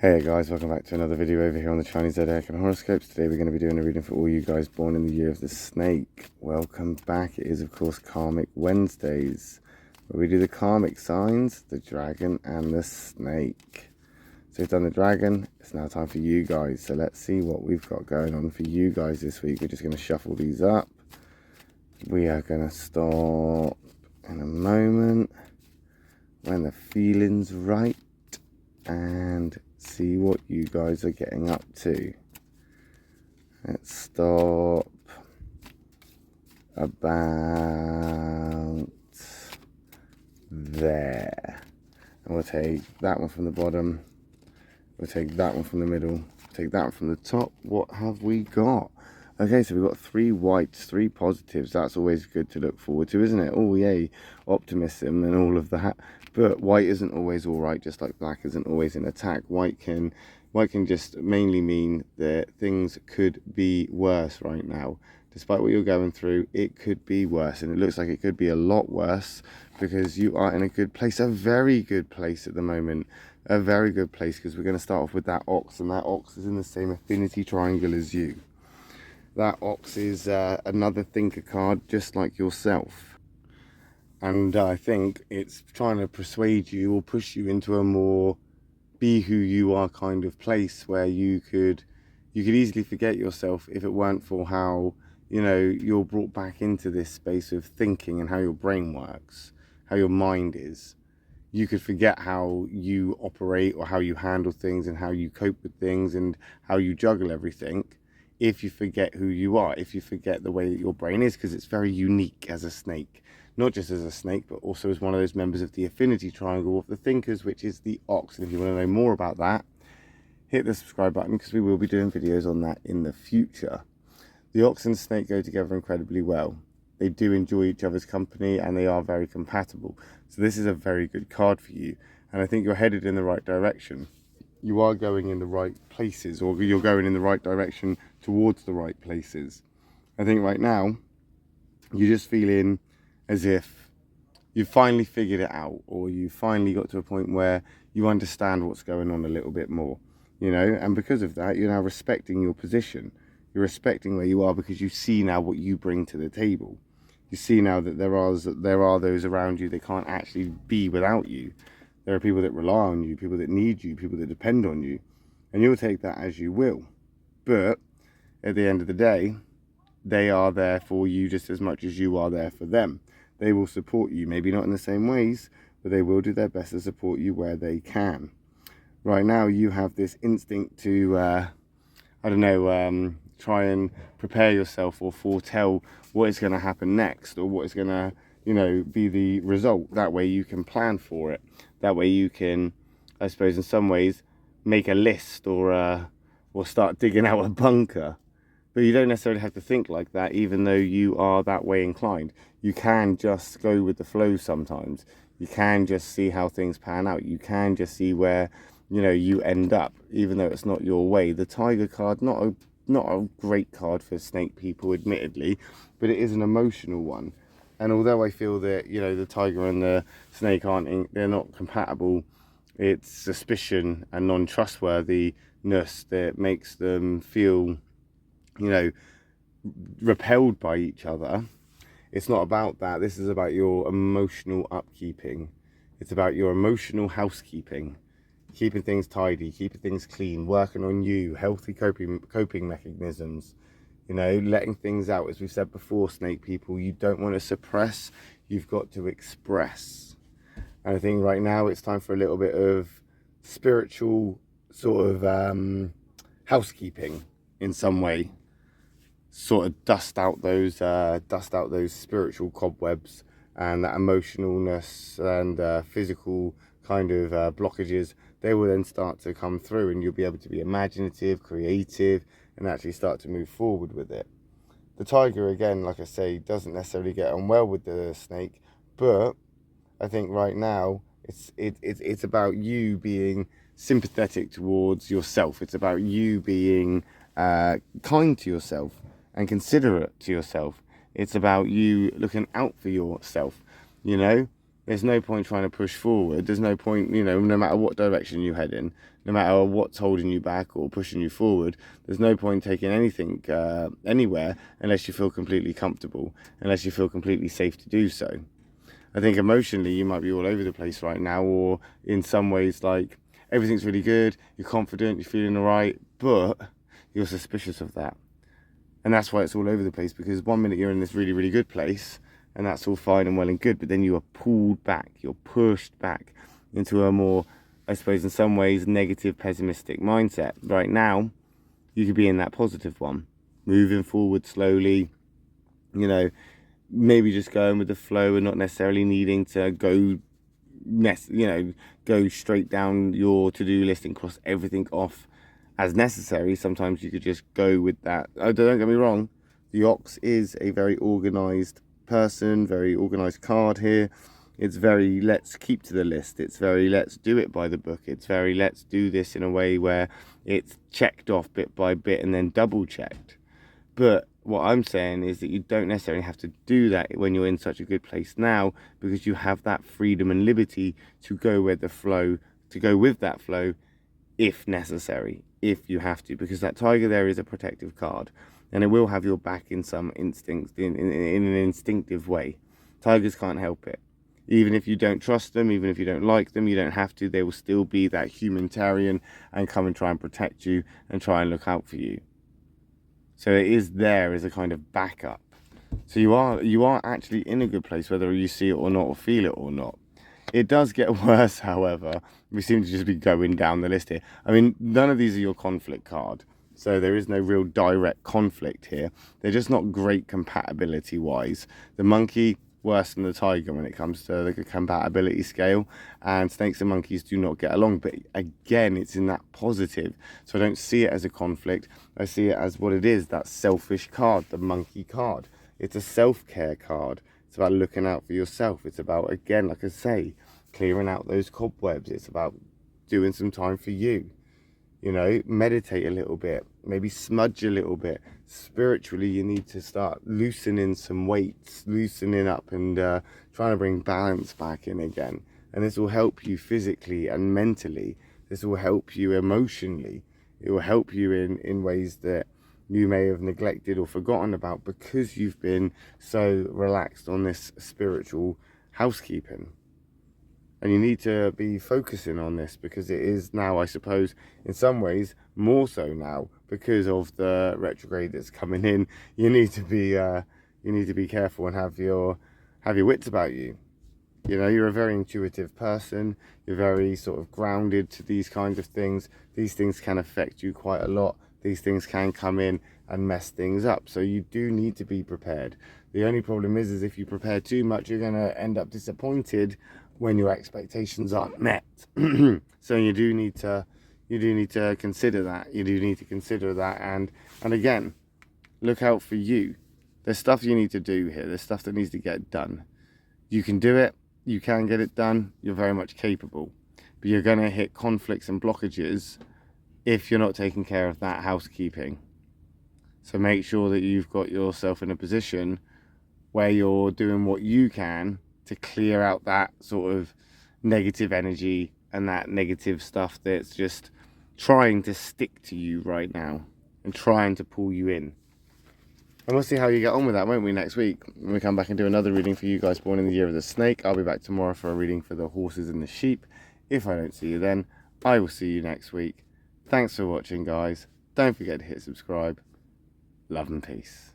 Hey guys, welcome back to another video over here on the Chinese Zodiac and Horoscopes. Today we're going to be doing a reading for all you guys born in the year of the snake. Welcome back. It is of course Karmic Wednesdays, where we do the karmic signs, the dragon and the snake. So we've done the dragon, it's now time for you guys. So let's see what we've got going on for you guys this week. We're just going to shuffle these up. We are going to stop in a moment when the feeling's right and see what you guys are getting up to. Let's stop about there. And we'll take that one from the bottom. We'll take that one from the middle. Take that one from the top. What have we got? Okay, so we've got 3 whites, 3 positives. That's always good to look forward to, isn't it? Oh, yay, optimism and all of that. But white isn't always all right, just like black isn't always in attack. White can just mainly mean that things could be worse right now. Despite what you're going through, it could be worse. And it looks like it could be a lot worse because you are in a good place, a very good place at the moment. A very good place, because we're going to start off with that ox, and that ox is in the same affinity triangle as you. That ox is another thinker card, just like yourself. And I think it's trying to persuade you or push you into a more be who you are kind of place, where you could easily forget yourself if it weren't for how, you know, you're brought back into this space of thinking and how your brain works, how your mind is. You could forget how you operate or how you handle things and how you cope with things and how you juggle everything if you forget who you are, if you forget the way that your brain is, because it's very unique as a snake. Not just as a snake, but also as one of those members of the affinity triangle of the thinkers, which is the ox. And if you want to know more about that, hit the subscribe button, because we will be doing videos on that in the future. The ox and snake go together incredibly well. They do enjoy each other's company and they are very compatible. So this is a very good card for you. And I think you're headed in the right direction. You are going in the right places, or you're going in the right direction towards the right places. I think right now, you're just feeling as if you've finally figured it out, or you finally got to a point where you understand what's going on a little bit more, you know, and because of that, you're now respecting your position. You're respecting where you are because you see now what you bring to the table. You see now that there are those around you that can't actually be without you. There are people that rely on you, people that need you, people that depend on you, and you'll take that as you will. But at the end of the day, they are there for you just as much as you are there for them. They will support you, maybe not in the same ways, but they will do their best to support you where they can. Right now, you have this instinct to, try and prepare yourself or foretell what is going to happen next, or what is going to, you know, be the result. That way you can plan for it. That way you can, I suppose, in some ways, make a list or start digging out a bunker. But you don't necessarily have to think like that, even though you are that way inclined. You can just go with the flow sometimes. You can just see how things pan out. You can just see where, you know, you end up, even though it's not your way. The Tiger card, not a great card for snake people, admittedly, but it is an emotional one. And although I feel that, you know, the tiger and the snake they're not compatible, it's suspicion and non-trustworthiness that makes them feel, you know, repelled by each other. It's not about that. This is about your emotional upkeeping. It's about your emotional housekeeping, keeping things tidy, keeping things clean, working on you, healthy coping mechanisms, you know, letting things out. As we've said before, snake people, you don't want to suppress, you've got to express. And I think right now it's time for a little bit of spiritual sort of housekeeping in some way. Sort of dust out those spiritual cobwebs and that emotionalness and physical kind of blockages. They will then start to come through, and you'll be able to be imaginative, creative, and actually start to move forward with it. The tiger, again, like I say, doesn't necessarily get on well with the snake, but I think right now it's about you being sympathetic towards yourself. It's about you being kind to yourself and considerate to yourself. It's about you looking out for yourself, you know. There's no point trying to push forward. There's no point, you know, no matter what direction you head in, no matter what's holding you back or pushing you forward, there's no point taking anything anywhere unless you feel completely comfortable, unless you feel completely safe to do so. I think emotionally you might be all over the place right now, or in some ways like everything's really good, you're confident, you're feeling all right, but you're suspicious of that. And that's why it's all over the place, because one minute you're in this really, really good place and that's all fine and well and good, but then you are pulled back, you're pushed back into a more, I suppose in some ways, negative, pessimistic mindset. Right now, you could be in that positive one, moving forward slowly, you know, maybe just going with the flow and not necessarily needing to go, go straight down your to-do list and cross everything off as necessary. Sometimes you could just go with that. Oh, don't get me wrong, the Ox is a very organized person, very organized card here. It's very let's keep to the list, it's very let's do it by the book, it's very let's do this in a way where it's checked off bit by bit and then double checked. But what I'm saying is that you don't necessarily have to do that when you're in such a good place now, because you have that freedom and liberty to go with the flow, to go with that flow if necessary, if you have to, because that tiger there is a protective card and it will have your back in some instincts, in an instinctive way. Tigers can't help it. Even if you don't trust them, even if you don't like them, you don't have to. They will still be that humanitarian and come and try and protect you and try and look out for you. So it is there as a kind of backup. So you are actually in a good place, whether you see it or not, or feel it or not. It does get worse, however. We seem to just be going down the list here. I mean, none of these are your conflict card. So there is no real direct conflict here. They're just not great compatibility-wise. The monkey, worse than the tiger when it comes to the compatibility scale. And snakes and monkeys do not get along. But again, it's in that positive. So I don't see it as a conflict. I see it as what it is, that selfish card, the monkey card. It's a self-care card. It's about looking out for yourself. It's about, again, like I say, clearing out those cobwebs. It's about doing some time for you. You know, meditate a little bit, maybe smudge a little bit. Spiritually, you need to start loosening some weights, loosening up and trying to bring balance back in again. And this will help you physically and mentally. This will help you emotionally. It will help you in ways that you may have neglected or forgotten about because you've been so relaxed on this spiritual housekeeping. And you need to be focusing on this because it is now, I suppose, in some ways, more so now because of the retrograde that's coming in. You need to be careful and have your wits about you. You know, you're a very intuitive person. You're very sort of grounded to these kinds of things. These things can affect you quite a lot. These things can come in and mess things up. So you do need to be prepared. The only problem is if you prepare too much, you're going to end up disappointed when your expectations aren't met. So you do need to consider that. You do need to consider that, and again, look out for you. There's stuff you need to do here. There's stuff that needs to get done. You can do it. You can get it done. You're very much capable. But you're going to hit conflicts and blockages if you're not taking care of that housekeeping. So make sure that you've got yourself in a position where you're doing what you can to clear out that sort of negative energy and that negative stuff that's just trying to stick to you right now and trying to pull you in. And we'll see how you get on with that, won't we, next week? When we come back and do another reading for you guys born in the year of the snake. I'll be back tomorrow for a reading for the horses and the sheep. If I don't see you then, I will see you next week. Thanks for watching, guys. Don't forget to hit subscribe. Love and peace.